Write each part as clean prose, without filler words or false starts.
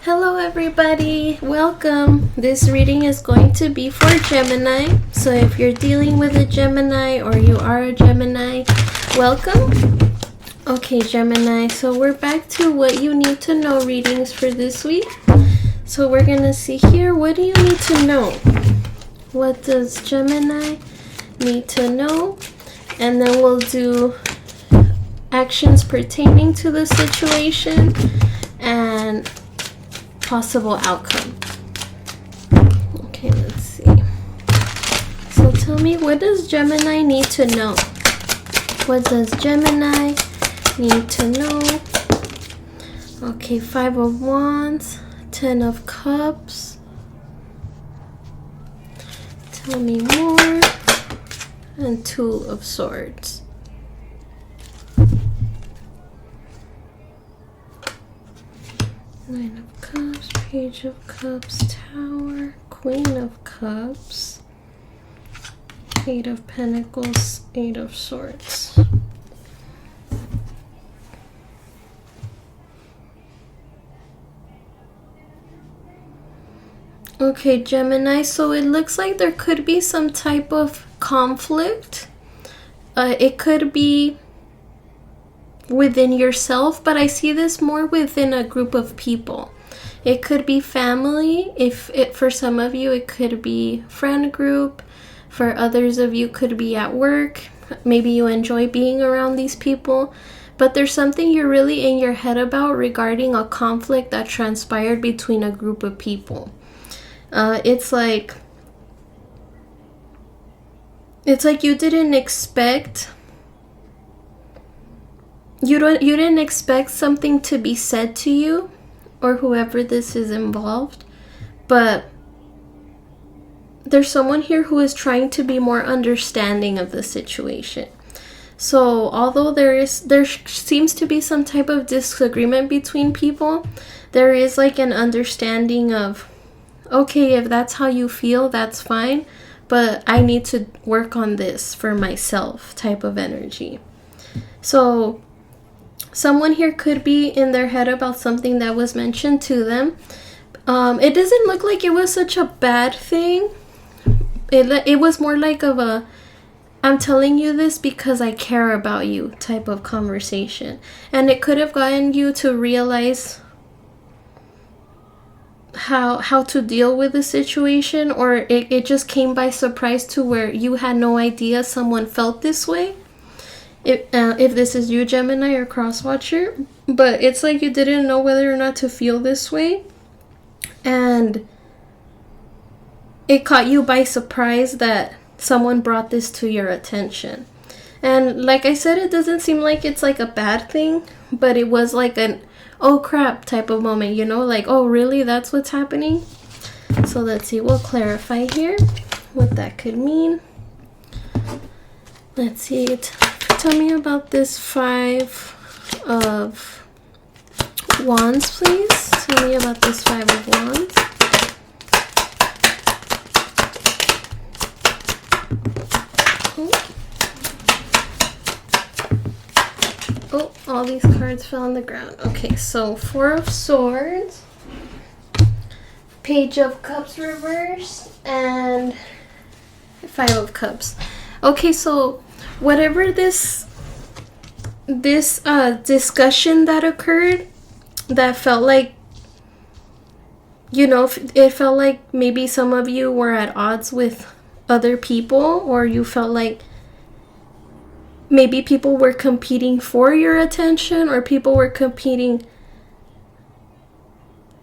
Hello everybody, welcome. This reading is going to be for Gemini. So if you're dealing with a Gemini or you are a Gemini, welcome. Okay, Gemini, so we're back to what you need to know readings for this week. So we're going to see here, what do you need to know? What does Gemini need to know? And then we'll do actions pertaining to the situation and possible outcome. Okay, let's see. So tell me, what does Gemini need to know? What does Gemini need to know? Okay, 5 of Wands, 10 of Cups. Tell me more. And 2 of Swords. Nine of Cups, Page of Cups, Tower, Queen of Cups, 8 of Pentacles, 8 of Swords. Okay, Gemini, so it looks like there could be some type of conflict. It could be within yourself, but I see this more within a group of people. It could be family. For some of you, it could be friend group. For others of you, could be at work. Maybe you enjoy being around these people, but there's something you're really in your head about regarding a conflict that transpired between a group of people. It's like you didn't expect. You didn't expect something to be said to you or whoever this is involved, but there's someone here who is trying to be more understanding of the situation. So although there seems to be some type of disagreement between people, there is like an understanding of, okay, if that's how you feel, that's fine, but I need to work on this for myself type of energy. So someone here could be in their head about something that was mentioned to them. It doesn't look like it was such a bad thing. It was more like of a, I'm telling you this because I care about you type of conversation. And it could have gotten you to realize how to deal with the situation, or it just came by surprise to where you had no idea someone felt this way. If this is you, Gemini or Crosswatcher, but it's like you didn't know whether or not to feel this way, and it caught you by surprise that someone brought this to your attention. And like I said, it doesn't seem like it's like a bad thing, but it was like an oh crap type of moment, you know, like, oh really, that's what's happening? So let's see, we'll clarify here what that could mean. Let's see, tell me about this 5 of Wands, please. Tell me about this 5 of Wands. Oh, all these cards fell on the ground. Okay, so 4 of Swords, Page of Cups reverse, and 5 of Cups. Okay, so whatever this discussion that occurred, that felt like, you know, it felt like maybe some of you were at odds with other people, or you felt like maybe people were competing for your attention, or people were competing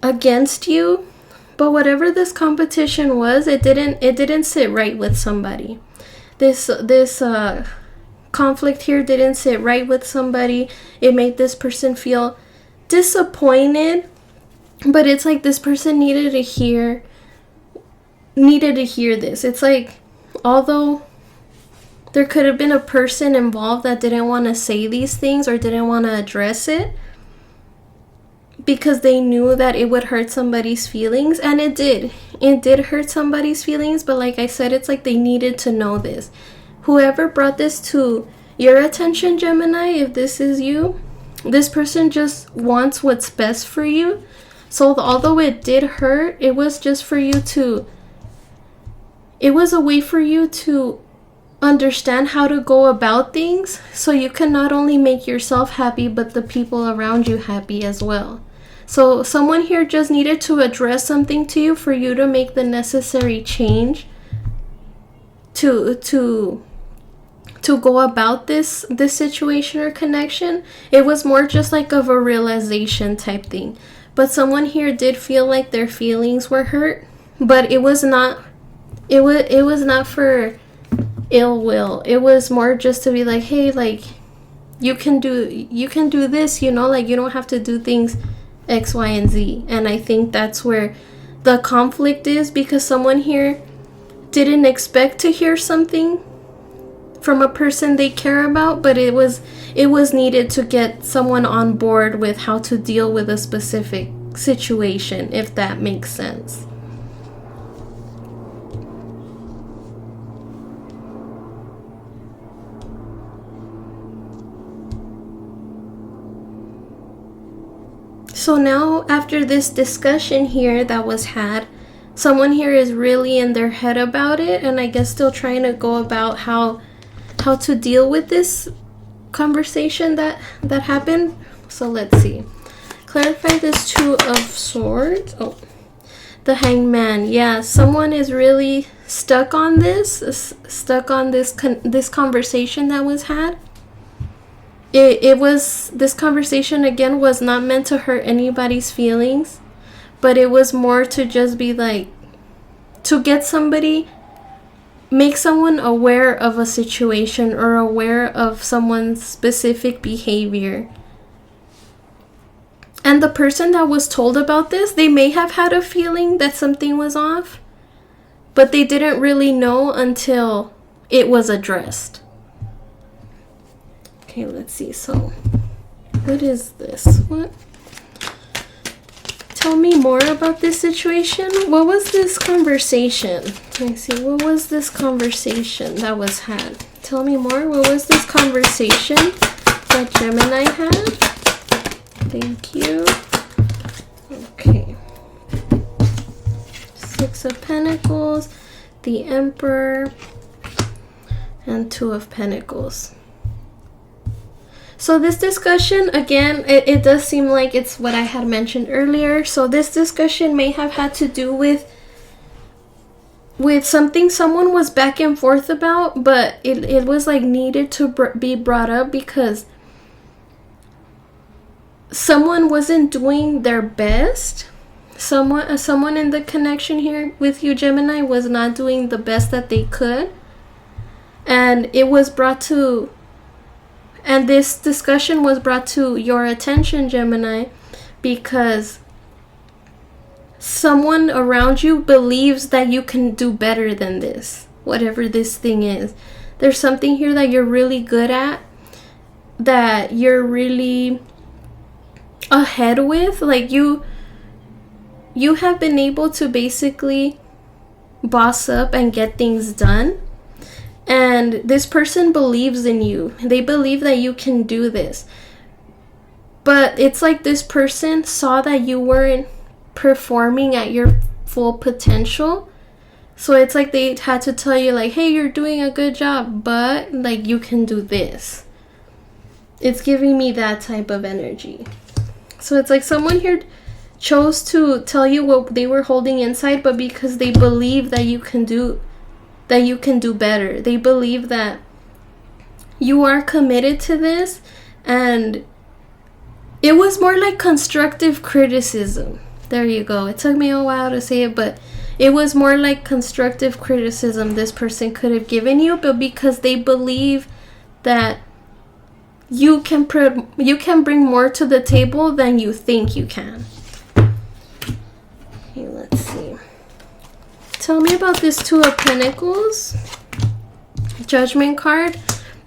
against you. But whatever this competition was, it didn't sit right with somebody. This conflict here didn't sit right with somebody. It made this person feel disappointed, but it's like this person needed to hear this. It's like, although there could have been a person involved that didn't want to say these things or didn't want to address it because they knew that it would hurt somebody's feelings, and it did hurt somebody's feelings, but like I said, it's like they needed to know this. Whoever brought this to your attention, Gemini, if this is you, this person just wants what's best for you. So although it did hurt, it was just for you to, it was a way for you to understand how to go about things so you can not only make yourself happy but the people around you happy as well. So someone here just needed to address something to you for you to make the necessary change to go about this situation or connection. It was more just like of a realization type thing. But someone here did feel like their feelings were hurt, but it was not for ill will. It was more just to be like, hey, like you can do this, you know, like you don't have to do things X, Y, and Z. And I think that's where the conflict is, because someone here didn't expect to hear something from a person they care about, but it was needed to get someone on board with how to deal with a specific situation, if that makes sense. So now, after this discussion here that was had, someone here is really in their head about it, and I guess still trying to go about how to deal with this conversation that happened. So let's see. Clarify this Two of Swords. Oh, the Hanged Man. Yeah, someone is really stuck on this conversation that was had. It was, this conversation again was not meant to hurt anybody's feelings, but it was more to just be like, to get somebody, make someone aware of a situation or aware of someone's specific behavior. And the person that was told about this, they may have had a feeling that something was off, but they didn't really know until it was addressed. Okay, let's see. So, what is this? What? Tell me more about this situation. What was this conversation? Let me see. What was this conversation that was had? Tell me more. What was this conversation that Gemini had? Thank you. Okay. Six of Pentacles, the Emperor, and Two of Pentacles. So this discussion, again, it does seem like it's what I had mentioned earlier. So this discussion may have had to do with something someone was back and forth about, but it was like needed to be brought up because someone wasn't doing their best. Someone in the connection here with you, Gemini, was not doing the best that they could. And it was brought to... And this discussion was brought to your attention, Gemini, because someone around you believes that you can do better than this, whatever this thing is. There's something here that you're really good at, that you're really ahead with. Like you have been able to basically boss up and get things done. And this person believes in you. They believe that you can do this. But it's like this person saw that you weren't performing at your full potential. So it's like they had to tell you like, hey, you're doing a good job, but like you can do this. It's giving me that type of energy. So it's like someone here chose to tell you what they were holding inside, but because they believe that you can do better. They believe that you are committed to this, and it was more like constructive criticism. There you go. It took me a while to say it, but it was more like constructive criticism this person could have given you, but because they believe that you can bring more to the table than you think you can. Okay, let's see. Tell me about this Two of Pentacles. Judgment card.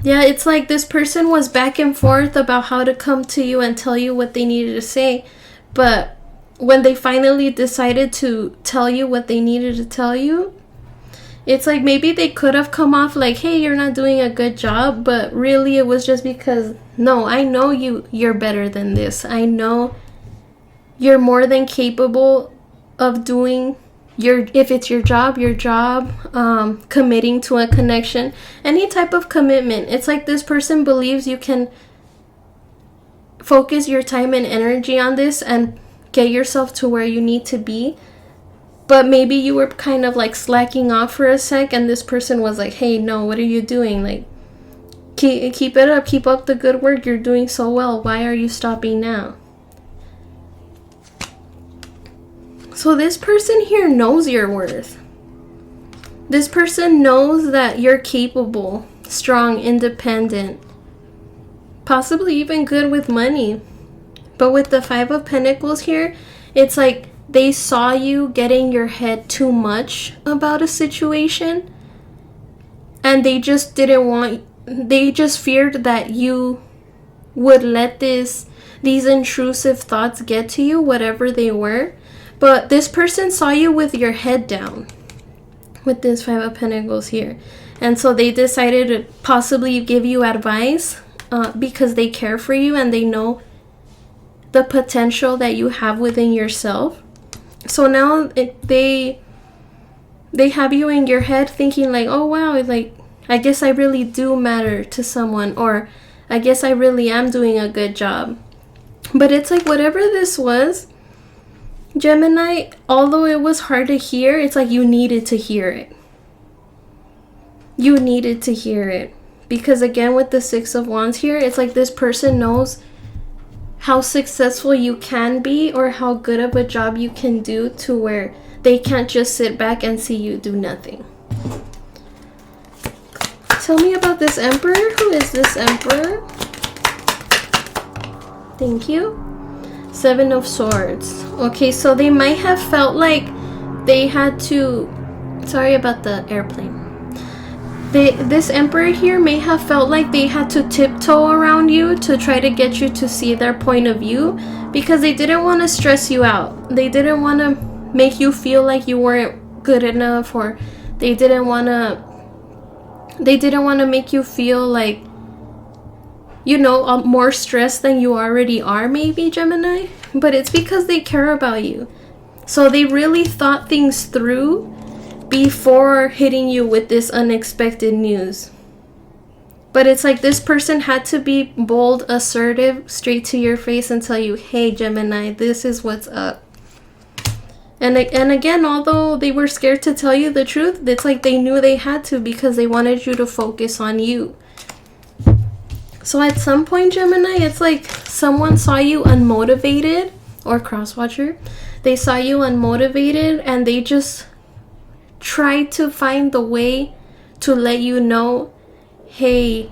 Yeah, it's like this person was back and forth about how to come to you and tell you what they needed to say. But when they finally decided to tell you what they needed to tell you, it's like maybe they could have come off like, hey, you're not doing a good job. But really it was just because, no, I know you're better than this. I know you're more than capable of doing if it's your job, committing to a connection, any type of commitment. It's like this person believes you can focus your time and energy on this and get yourself to where you need to be. But maybe you were kind of like slacking off for a sec, and this person was like, hey, no, what are you doing? Like, keep it up. Keep up the good work. You're doing so well. Why are you stopping now? So this person here knows your worth. This person knows that you're capable, strong, independent, possibly even good with money. But with the Five of Pentacles here, it's like they saw you getting your head too much about a situation, and they just feared that you would let these intrusive thoughts get to you, whatever they were. But this person saw you with your head down with this Five of Pentacles here. And so they decided to possibly give you advice because they care for you and they know the potential that you have within yourself. So now they have you in your head thinking like, oh wow, like I guess I really do matter to someone, or I guess I really am doing a good job. But it's like whatever this was, Gemini, although it was hard to hear, it's like you needed to hear it. You needed to hear it. Because again, with the Six of Wands here, it's like this person knows how successful you can be or how good of a job you can do, to where they can't just sit back and see you do nothing. Tell me about this Emperor. Who is this Emperor? Thank you. Seven of Swords. Okay, so they might have felt like they had to... Sorry about the airplane. This Emperor here may have felt like they had to tiptoe around you to try to get you to see their point of view, because they didn't want to stress you out. They didn't want to make you feel like you weren't good enough, or they didn't want to make you feel like, you know, more stressed than you already are, maybe, Gemini. But it's because they care about you. So they really thought things through before hitting you with this unexpected news. But it's like this person had to be bold, assertive, straight to your face and tell you, hey, Gemini, this is what's up. And again, although they were scared to tell you the truth, it's like they knew they had to, because they wanted you to focus on you. So at some point, Gemini, it's like someone saw you unmotivated, or cross-watcher. They saw you unmotivated and they just tried to find the way to let you know, hey,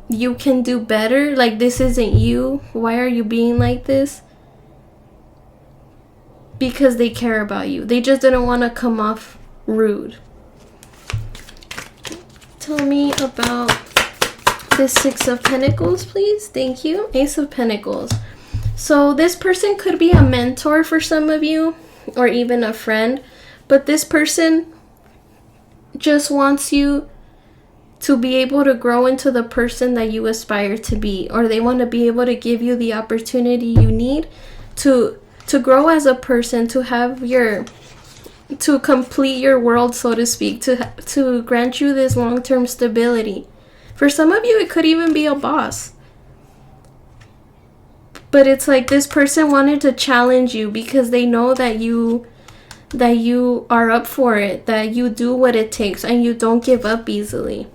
you can do better. Like, this isn't you. Why are you being like this? Because they care about you. They just didn't want to come off rude. Tell me about the Six of Pentacles, please. Thank you. Ace of Pentacles. So this person could be a mentor for some of you, or even a friend. But this person just wants you to be able to grow into the person that you aspire to be. Or they want to be able to give you the opportunity you need to grow as a person, to have to complete your world, so to speak, to grant you this long-term stability. For some of you, it could even be a boss. But it's like this person wanted to challenge you because they know that you are up for it, that you do what it takes, and you don't give up easily.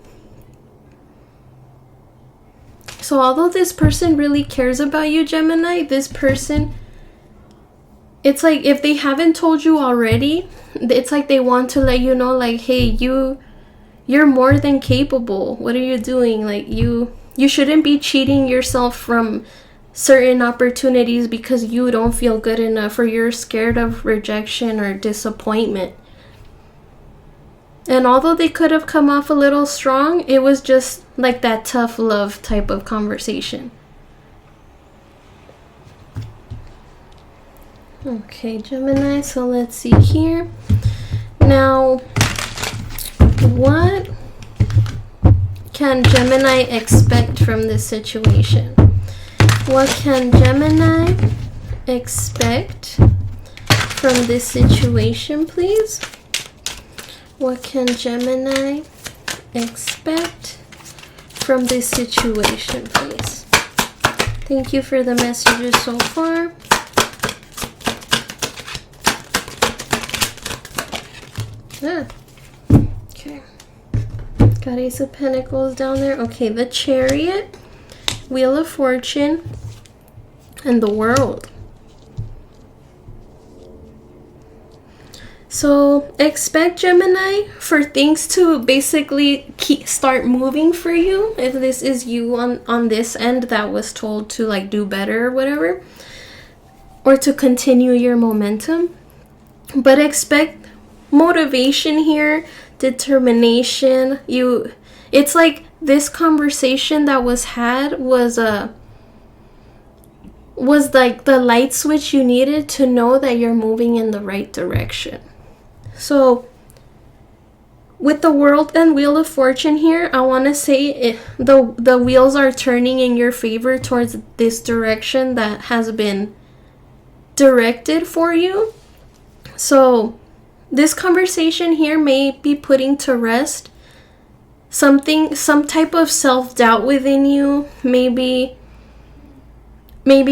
So although this person really cares about you, Gemini, this person, it's like if they haven't told you already, it's like they want to let you know, like, hey, you're more than capable. What are you doing? Like, you shouldn't be cheating yourself from certain opportunities because you don't feel good enough, or you're scared of rejection or disappointment. And although they could have come off a little strong, it was just like that tough love type of conversation. Okay, Gemini, so let's see here. Now, what can Gemini expect from this situation? What can Gemini expect from this situation, please? What can Gemini expect from this situation, please? Thank you for the messages so far. Okay. Got Ace of Pentacles down there. Okay, the Chariot, Wheel of Fortune, and the World. So expect, Gemini, for things to basically start moving for you. If this is you on this end that was told to like do better or whatever, or to continue your momentum. But expect motivation here, determination. It's like this conversation that was had was like the light switch you needed to know that you're moving in the right direction. So with the World and Wheel of Fortune here, I want to say the wheels are turning in your favor towards this direction that has been directed for you. So this conversation here may be putting to rest some type of self-doubt within you. Maybe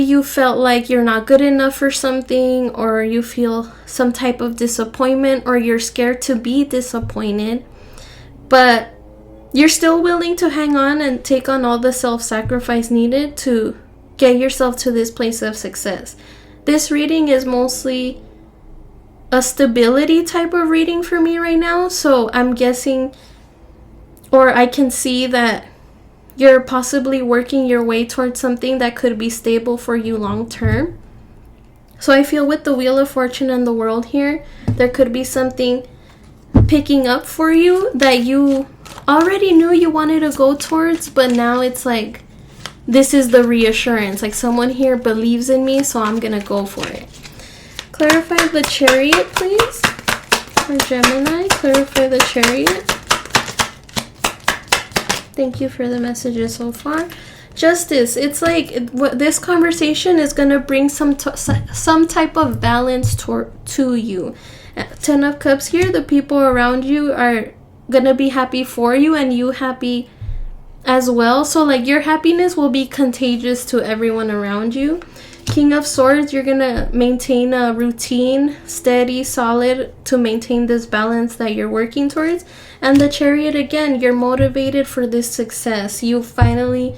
you felt like you're not good enough for something, or you feel some type of disappointment, or you're scared to be disappointed. But you're still willing to hang on and take on all the self-sacrifice needed to get yourself to this place of success. This reading is mostly a stability type of reading for me right now. So I'm guessing, or I can see that you're possibly working your way towards something that could be stable for you long term. So I feel with the Wheel of Fortune and the World here, there could be something picking up for you that you already knew you wanted to go towards, but now it's like, this is the reassurance. Like someone here believes in me, so I'm gonna go for it. Clarify the Chariot, please. For Gemini, clarify the Chariot. Thank you for the messages so far. Justice. It's like this conversation is going to bring some type of balance to you. 10 of Cups here. The people around you are going to be happy for you, and you happy as well. So like your happiness will be contagious to everyone around you. King of Swords. You're going to maintain a routine, steady, solid, to maintain this balance that you're working towards. And the Chariot, again, you're motivated for this success. You finally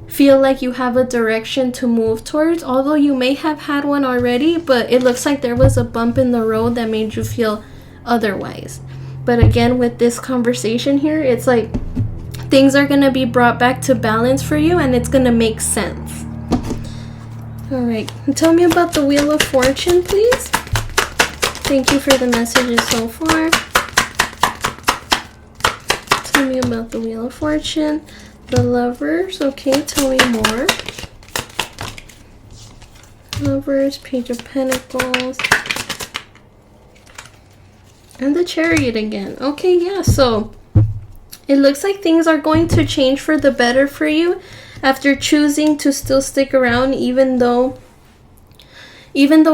feel like you have a direction to move towards, although you may have had one already, but it looks like there was a bump in the road that made you feel otherwise. But again, with this conversation here, it's like things are going to be brought back to balance for you, and it's going to make sense. All right. Tell me about the Wheel of Fortune, please. Thank you for the messages so far. Tell me about the Wheel of Fortune. The Lovers. Okay, tell me more. Lovers, Page of Pentacles. And the Chariot again. Okay, yeah, so it looks like things are going to change for the better for you after choosing to still stick around, even though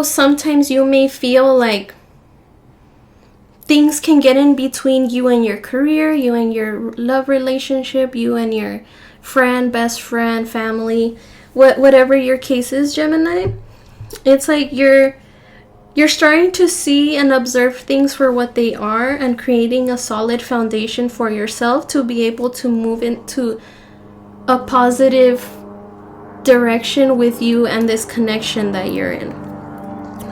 sometimes you may feel like things can get in between you and your career, you and your love relationship, you and your friend, best friend, family, whatever your case is, Gemini. It's like you're starting to see and observe things for what they are, and creating a solid foundation for yourself to be able to move into a positive direction with you and this connection that you're in.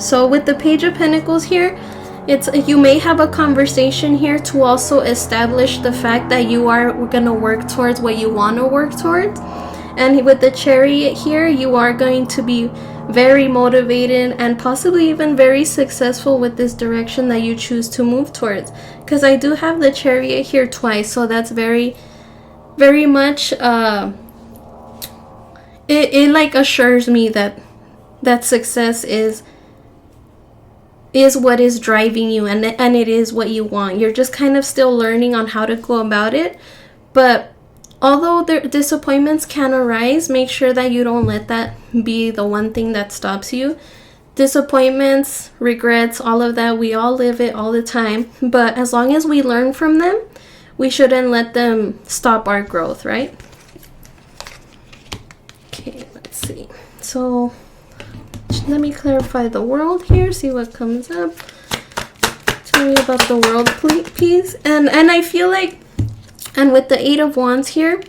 So with the Page of Pentacles here, you may have a conversation here to also establish the fact that you are going to work towards what you want to work towards. And with the Chariot here, you are going to be very motivated and possibly even very successful with this direction that you choose to move towards. Because I do have the Chariot here twice, so that's very, very much, it like assures me that success is what is driving you, and it is what you want. You're just kind of still learning on how to go about it. But although disappointments can arise, make sure that you don't let that be the one thing that stops you. Disappointments, regrets, all of that, we all live it all the time. But as long as we learn from them, we shouldn't let them stop our growth, right? Okay, let's see. So let me clarify the world here, see what comes up. Tell me about the world, please. And I feel like, and with the 8 of Wands here,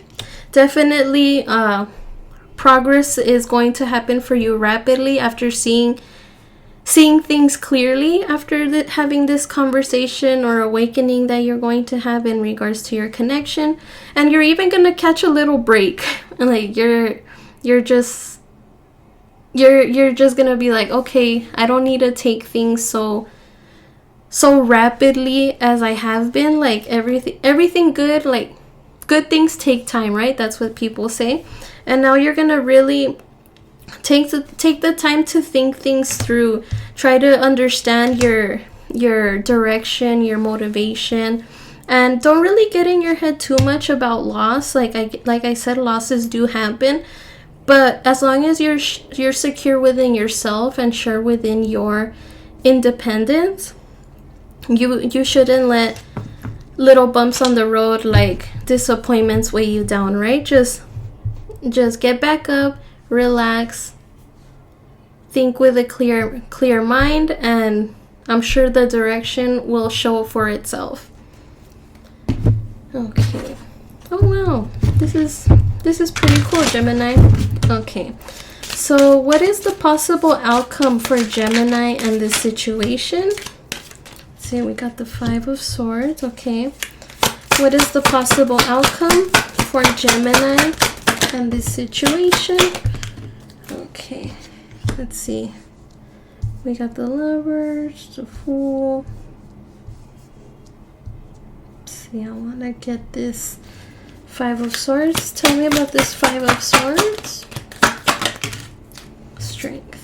definitely progress is going to happen for you rapidly after seeing things clearly after having this conversation or awakening that you're going to have in regards to your connection. And you're even going to catch a little break. Like you're just gonna be like, okay, I don't need to take things so rapidly as I have been. Like everything good, like good things take time, right? That's what people say. And now you're gonna really take the time to think things through. Try to understand your direction, your motivation, and don't really get in your head too much about loss. Like I said, losses do happen. But as long as you're secure within yourself and sure within your independence, you shouldn't let little bumps on the road like disappointments weigh you down, right? Just get back up, relax, think with a clear mind, and I'm sure the direction will show for itself. Okay. Oh wow, this is pretty cool, Gemini. Okay, so what is the possible outcome for Gemini and this situation? Let's see, we got the 5 of Swords. Okay, what is the possible outcome for Gemini and this situation? Okay, let's see. We got the Lovers, the Fool. Let's see, I want to get this 5 of Swords. Tell me about this 5 of Swords. Strength.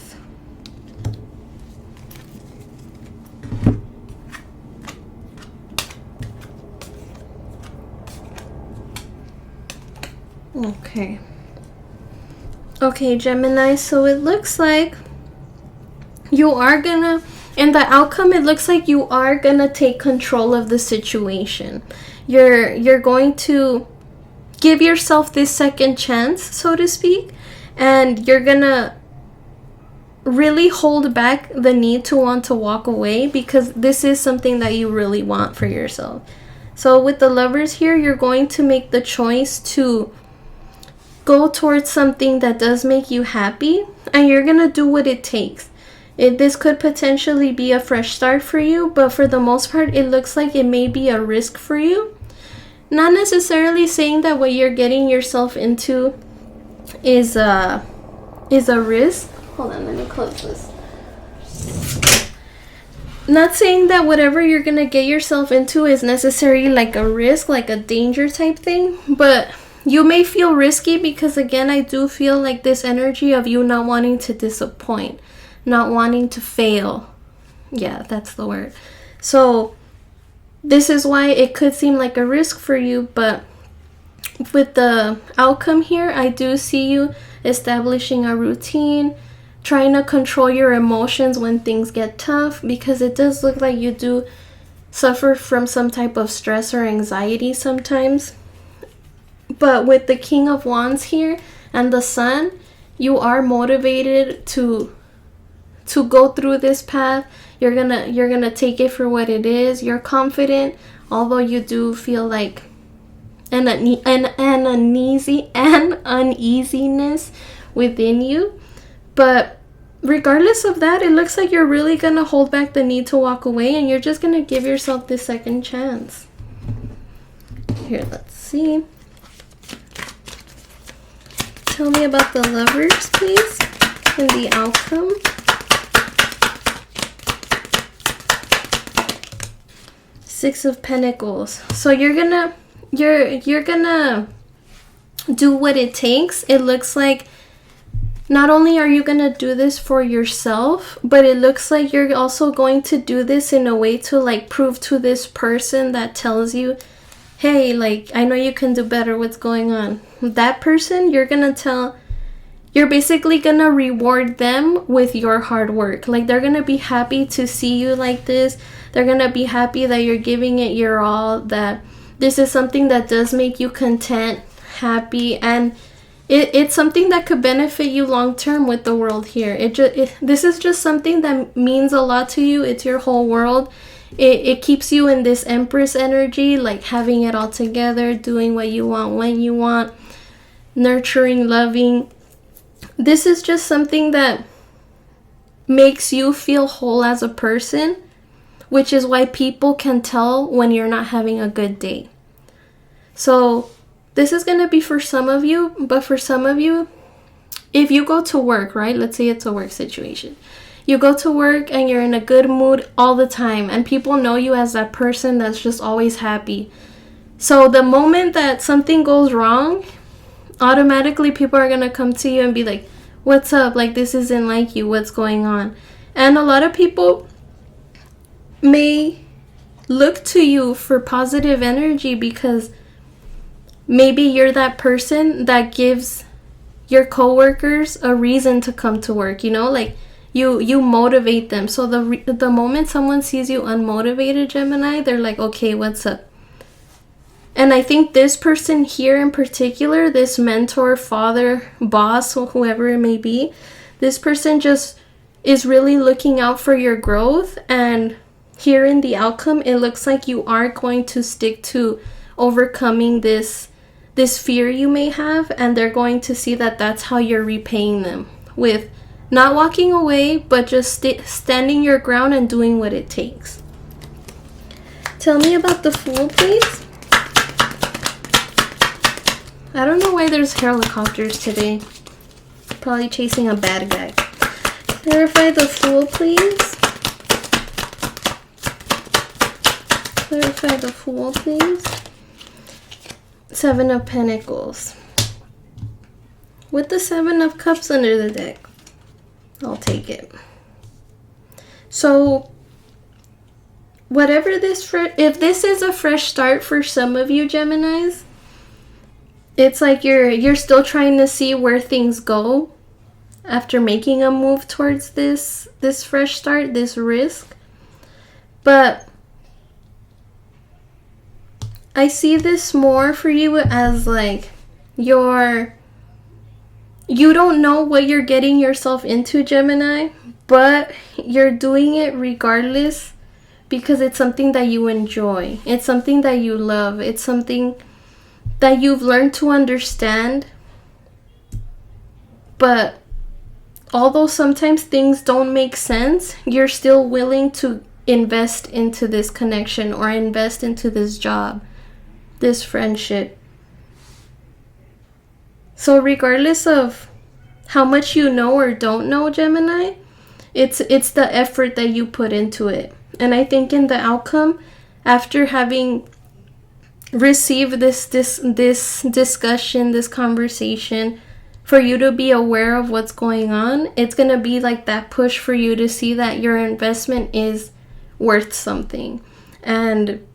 Okay, Gemini, so it looks like you are gonna, in the outcome, it looks like you are gonna take control of the situation. You're going to give yourself this second chance, so to speak, and you're gonna really hold back the need to want to walk away, because this is something that you really want for yourself. So with the Lovers here, you're going to make the choice to go towards something that does make you happy, and you're gonna do what it takes. This could potentially be a fresh start for you, but for the most part, it looks like it may be a risk for you. Not necessarily saying that what you're getting yourself into is a risk. Hold on, let me close this. Not saying that whatever you're gonna get yourself into is necessarily like a risk, like a danger type thing, but you may feel risky because, again, I do feel like this energy of you not wanting to disappoint, not wanting to fail. Yeah, that's the word. So this is why it could seem like a risk for you, but with the outcome here, I do see you establishing a routine, trying to control your emotions when things get tough, because it does look like you do suffer from some type of stress or anxiety sometimes. But with the King of Wands here and the Sun, you are motivated to go through this path. You're gonna take it for what it is. You're confident, although you do feel like an uneasiness within you. But regardless of that, it looks like you're really gonna hold back the need to walk away, and you're just gonna give yourself this second chance. Here, let's see. Tell me about the Lovers, please, and the outcome. Six of Pentacles. So you're gonna do what it takes. It looks like not only are you gonna do this for yourself, but it looks like you're also going to do this in a way to like prove to this person that tells you, hey, like, I know you can do better, what's going on. That person, you're gonna you're basically gonna reward them with your hard work. Like, they're gonna be happy to see you like this. They're gonna be happy that you're giving it your all, that this is something that does make you content, happy, and it's something that could benefit you long term with the world here. This is just something that means a lot to you. It's your whole world. It keeps you in this Empress energy, like having it all together, doing what you want when you want, nurturing, loving. This is just something that makes you feel whole as a person, which is why people can tell when you're not having a good day. So this is going to be for some of you, but for some of you, if you go to work, right? Let's say it's a work situation. You go to work and you're in a good mood all the time, and people know you as that person that's just always happy. So the moment that something goes wrong, automatically people are going to come to you and be like, what's up? Like, this isn't like you. What's going on? And a lot of people may look to you for positive energy because maybe you're that person that gives your coworkers a reason to come to work, you know, like you motivate them. So the moment someone sees you unmotivated, Gemini, they're like, okay, what's up? And I think this person here in particular, this mentor, father, boss, or whoever it may be, this person just is really looking out for your growth. And here in the outcome, it looks like you are going to stick to overcoming this fear you may have, and they're going to see that that's how you're repaying them, with not walking away, but just standing your ground and doing what it takes. Tell me about the Fool, please. I don't know why there's helicopters today. Probably chasing a bad guy. Clarify the Fool, please. Clarify the Fool, please. Seven of Pentacles. With the Seven of Cups under the deck. I'll take it. So, whatever if this is a fresh start for some of you Geminis, it's like you're still trying to see where things go after making a move towards this fresh start, this risk. But I see this more for you as like you don't know what you're getting yourself into, Gemini, but you're doing it regardless because it's something that you enjoy. It's something that you love. It's something that you've learned to understand. But although sometimes things don't make sense, you're still willing to invest into this connection or invest into this job, this friendship. So regardless of how much you know or don't know, Gemini, it's the effort that you put into it. And I think in the outcome, after having received this discussion, this conversation, for you to be aware of what's going on, it's going to be like that push for you to see that your investment is worth something. And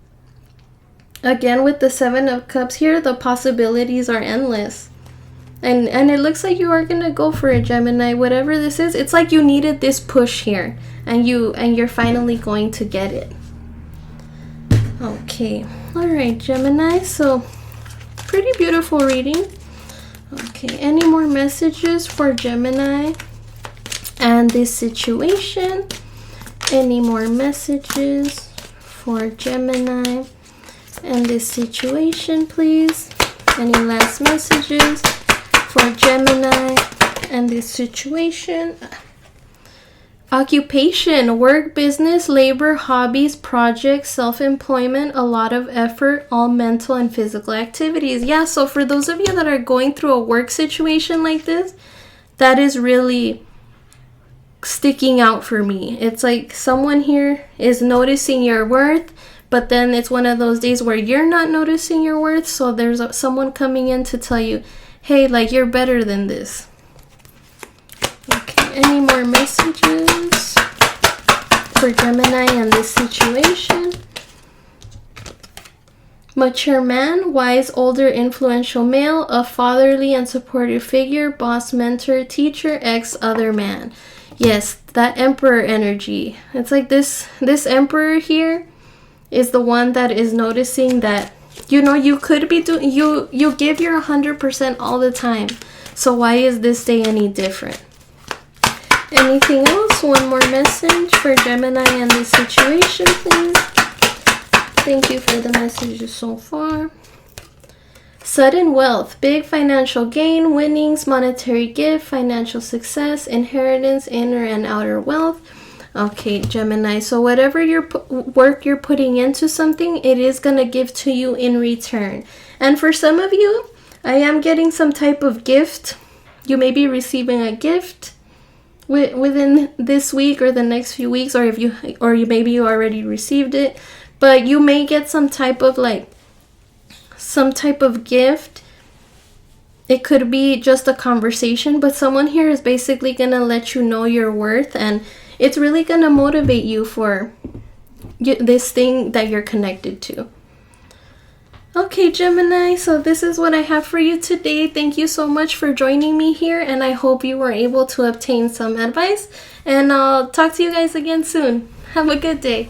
again, with the Seven of Cups here, the possibilities are endless. And it looks like you are going to go for it, Gemini. Whatever this is, it's like you needed this push here. And you're finally going to get it. Okay. Alright, Gemini. So, pretty beautiful reading. Okay. Any more messages for Gemini and this situation? Any more messages for Gemini and this situation, please? Any last messages for Gemini and this situation? Occupation, work, business, labor, hobbies, projects, self-employment, a lot of effort, all mental and physical activities. Yeah, so for those of you that are going through a work situation like this, that is really sticking out for me. It's like someone here is noticing your worth, but then it's one of those days where you're not noticing your worth, so there's someone coming in to tell you, hey, like, you're better than this. Okay, any more messages for Gemini and this situation? Mature man, wise, older, influential male, a fatherly and supportive figure, boss, mentor, teacher, ex, other man. Yes, that emperor energy. It's like this emperor here is the one that is noticing that, you know, you could be doing, you give your 100% all the time. So why is this day any different? Anything else? One more message for Gemini and this situation, please. Thank you for the messages so far. Sudden wealth, big financial gain, winnings, monetary gift, financial success, inheritance, inner and outer wealth. Okay, Gemini, so whatever work you're putting into something, it is going to give to you in return. And for some of you, I am getting some type of gift. You may be receiving a gift within this week or the next few weeks, or maybe you already received it. But you may get some type of gift. It could be just a conversation, but someone here is basically going to let you know your worth, and it's really going to motivate you for this thing that you're connected to. Okay, Gemini, so this is what I have for you today. Thank you so much for joining me here, and I hope you were able to obtain some advice, and I'll talk to you guys again soon. Have a good day.